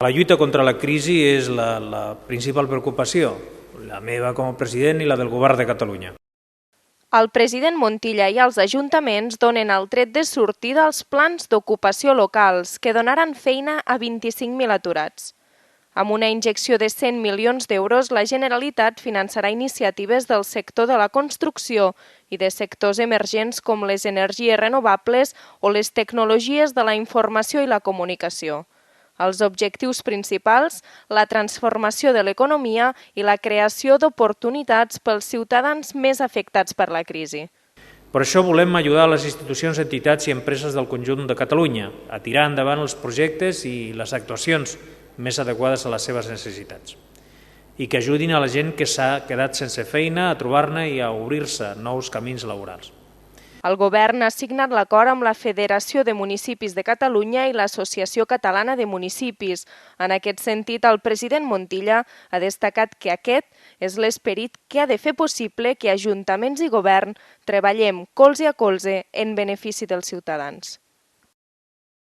La lluita contra la crisi és la principal preocupació, la meva com a president i la del Govern de Catalunya. El president Montilla i els ajuntaments donen el tret de sortida als plans d'ocupació locals que donaran feina a 25.000 aturats. Amb una injecció de 100 milions d'euros, la Generalitat finançarà iniciatives del sector de la construcció i de sectors emergents com les energies renovables o les tecnologies de la informació i la comunicació. Els objectius principals, la transformació de l'economia i la creació d'oportunitats pels ciutadans més afectats per la crisi. Per això volem ajudar les institucions, entitats i empreses del conjunt de Catalunya a tirar endavant els projectes i les actuacions més adequades a les seves necessitats i que ajudin a la gent que s'ha quedat sense feina a trobar-ne i a obrir-se nous camins laborals. El govern ha signat l'acord amb la Federació de Municipis de Catalunya i l'Associació Catalana de Municipis. En aquest sentit, el president Montilla ha destacat que aquest és l'esperit que ha de fer possible que ajuntaments i govern treballem colze a colze en benefici dels ciutadans.